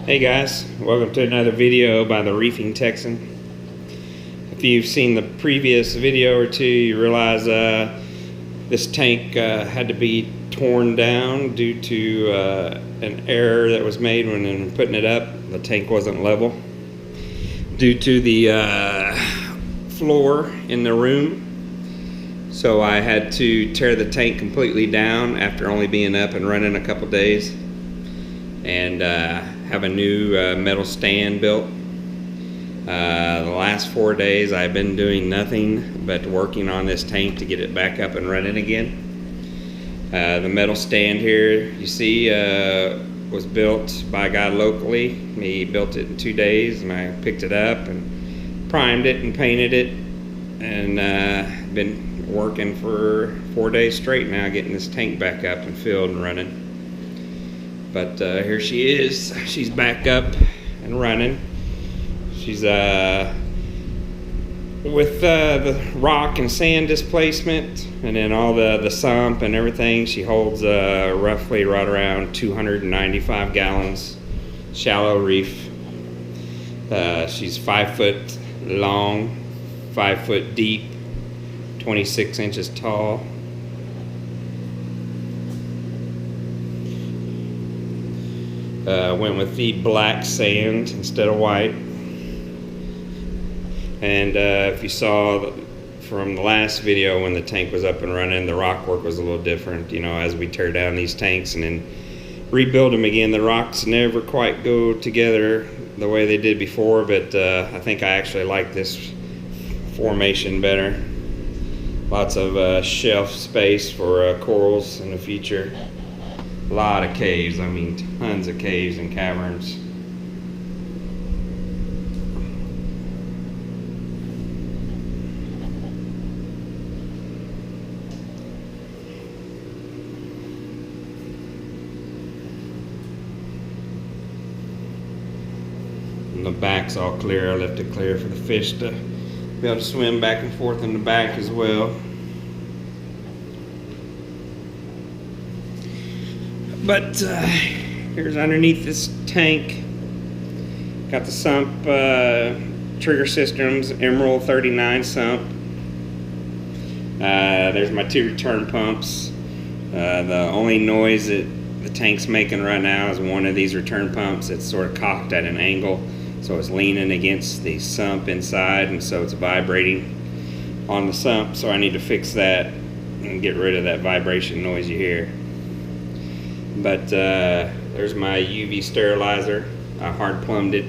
Hey guys, welcome to another video by the Reefing Texan. If you've seen the previous video or two, you realize this tank had to be torn down due to an error that was made when putting it up. The tank wasn't level due to the floor in the room. So I had to tear the tank completely down after only being up and running a couple days, and have a new metal stand built. The last 4 days I've been doing nothing but working on this tank to get it back up and running again. The metal stand here you see was built by a guy locally. He built it in 2 days, and I picked it up and primed it and painted it, and been working for 4 days straight now getting this tank back up and filled and running. But here she is. She's back up and running. She's with the rock and sand displacement, and then all the sump and everything. She holds roughly right around 295 gallons, shallow reef. She's 5 foot long, 5 foot deep, 26 inches tall. Went with the black sand instead of white. And if you saw from the last video when the tank was up and running, the rock work was a little different. You know, as we tear down these tanks and then rebuild them again, the rocks never quite go together the way they did before, but I think I actually like this formation better. Lots of shelf space for corals in the future. A lot of caves, I mean tons of caves and caverns. And the back's all clear. I left it clear for the fish to be able to swim back and forth in the back as well. But here's underneath this tank. Got the sump trigger systems, Emerald 39 sump. There's my 2 return pumps. The only noise that the tank's making right now is one of these return pumps. It's sort of cocked at an angle, so it's leaning against the sump inside, and so it's vibrating on the sump. So I need to fix that and get rid of that vibration noise you hear. But there's my UV sterilizer. I hard plumbed it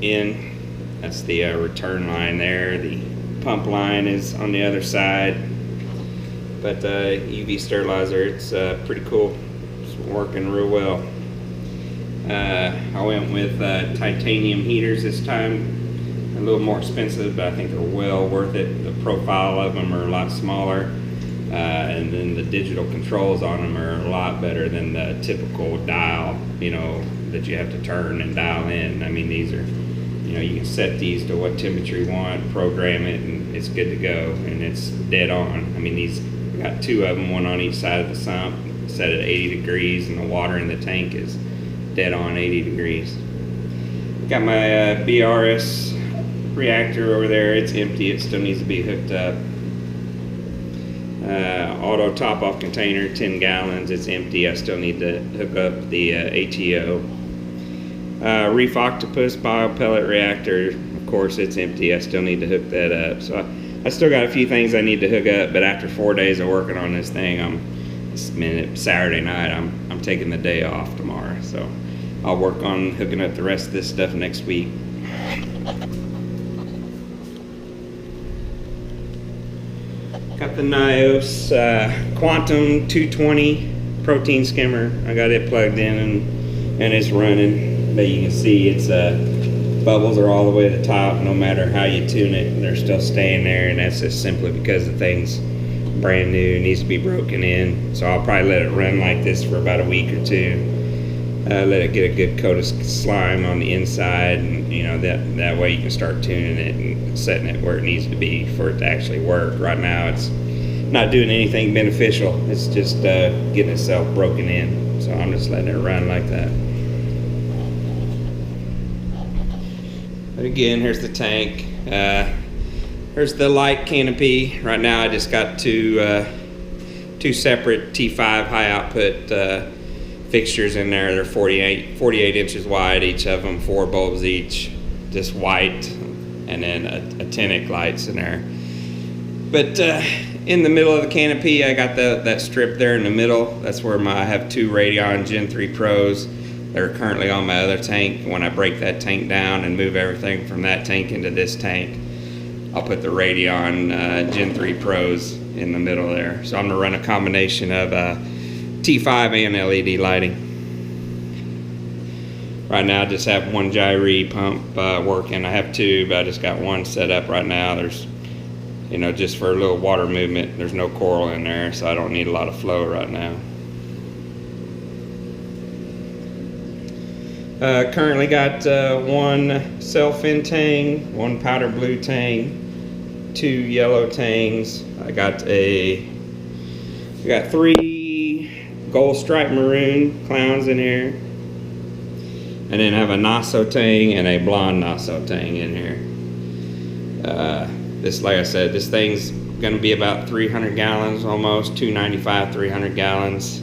in. That's the return line there. The pump line is on the other side. But UV sterilizer, it's pretty cool. It's working real well. I went with titanium heaters this time. A little more expensive, but I think they're well worth it. The profile of them are a lot smaller. And then the digital controls on them are a lot better than the typical dial, you know, that you have to turn and dial in. I mean, these are, you know, you can set these to what temperature you want, program it, and it's good to go, and it's dead on. I mean, these, I got 2 of them, one on each side of the sump, set at 80 degrees, and the water in the tank is dead on 80 degrees. Got my BRS reactor over there. It's empty. It still needs to be hooked up. Auto top-off container, 10 gallons, it's empty. I still need to hook up the ATO. Reef Octopus biopellet reactor, of course, it's empty. I still need to hook that up. So I still got a few things I need to hook up, but after 4 days of working on this thing, it's Saturday night, I'm taking the day off tomorrow. So I'll work on hooking up the rest of this stuff next week. Got the Nios Quantum 220 protein skimmer. I got it plugged in and it's running. But you can see it's bubbles are all the way to the top. No matter how you tune it, they're still staying there, and that's just simply because the thing's brand new, needs to be broken in. So I'll probably let it run like this for about a week or 2. Let it get a good coat of slime on the inside, and you know that way you can start tuning it and setting it where it needs to be for it to actually work. Right now it's not doing anything beneficial. It's just getting itself broken in. So I'm just letting it run like that. But again, here's the tank. Here's the light canopy. Right now I just got two separate T5 high output fixtures in there. They're 48 inches wide, each of them, 4 bulbs each, just white, and then a Actinic lights in there. But in the middle of the canopy, I got that strip there in the middle. That's where I have 2 Radion Gen 3 Pros. They're currently on my other tank. When I break that tank down and move everything from that tank into this tank, I'll put the Radion Gen 3 Pros in the middle there. So I'm gonna run a combination of T5 and LED lighting. Right now I just have 1 gyree pump working. I have 2, but I just got 1 set up right now. There's, you know, just for a little water movement. There's no coral in there, so I don't need a lot of flow right now. Currently got 1 self-in tang, 1 powder blue tang, 2 yellow tangs. I got 3 gold stripe maroon clowns in here, and then I have a Naso tang and a blonde Naso tang in here. This, like I said, this thing's gonna be about 300 gallons almost, 295, 300 gallons.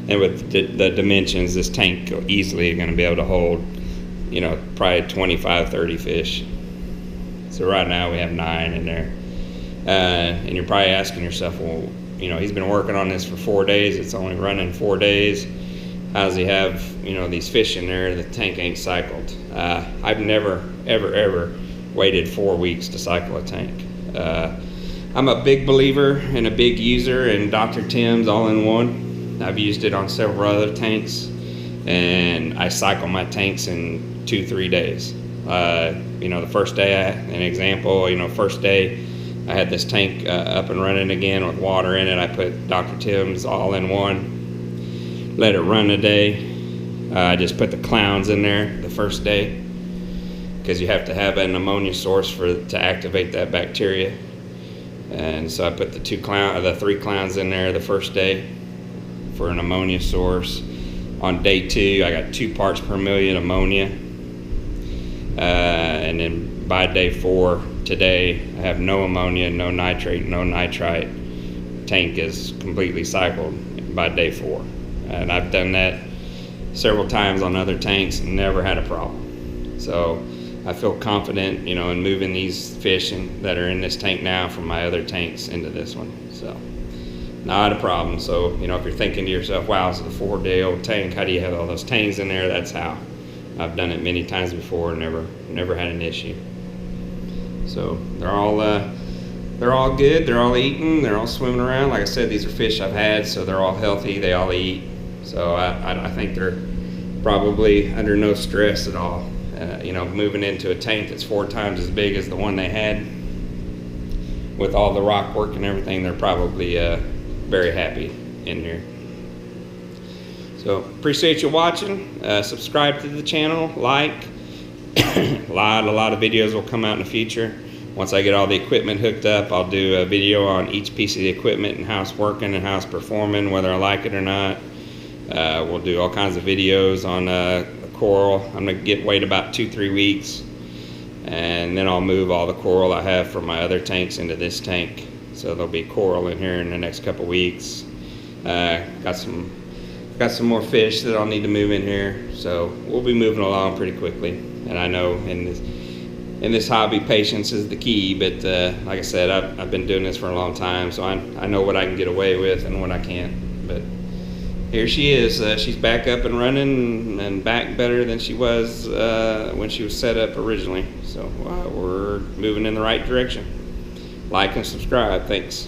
And with the dimensions, this tank easily gonna be able to hold, you know, probably 25, 30 fish. So right now we have 9 in there. And you're probably asking yourself, well, you know, he's been working on this for 4 days. It's only running 4 days. How does he have, you know, these fish in there? The tank ain't cycled. I've never, ever waited 4 weeks to cycle a tank. I'm a big believer and a big user in Dr. Tim's all-in-one. I've used it on several other tanks, and I cycle my tanks in 2-3 days. You know, the first day, an example, you know, first day I had this tank up and running again with water in it. I put Dr. Tim's all-in-one, let it run a day. I just put the clowns in there the first day, because you have to have an ammonia source to activate that bacteria. And so I put the 3 clowns in there the first day for an ammonia source. On day 2, I got 2 parts per million ammonia. And then by day 4, today, I have no ammonia, no nitrate, no nitrite. Tank is completely cycled by day 4. And I've done that several times on other tanks and never had a problem. So I feel confident, you know, in moving these fish that are in this tank now from my other tanks into this one. So not a problem. So, you know, if you're thinking to yourself, wow, it's a 4-day-old tank, how do you have all those tangs in there? That's how. I've done it many times before, never had an issue. So they're all good. They're all eating. They're all swimming around. Like I said, these are fish I've had, so they're all healthy. They all eat. So I think they're probably under no stress at all. You know, moving into a tank that's 4 times as big as the one they had, with all the rock work and everything, they're probably very happy in here. So appreciate you watching. Subscribe to the channel, like. a lot of videos will come out in the future. Once I get all the equipment hooked up, I'll do a video on each piece of the equipment and how it's working and how it's performing, whether I like it or not. We'll do all kinds of videos on coral. I'm gonna wait about 2-3 weeks, and then I'll move all the coral I have from my other tanks into this tank. So there'll be coral in here in the next couple weeks. Got some more fish that I'll need to move in here. So we'll be moving along pretty quickly. And I know in this hobby, patience is the key. But like I said, I've been doing this for a long time, so I know what I can get away with and what I can't. But here she is. She's back up and running, and back better than she was when she was set up originally. So we're moving in the right direction. Like and subscribe. Thanks.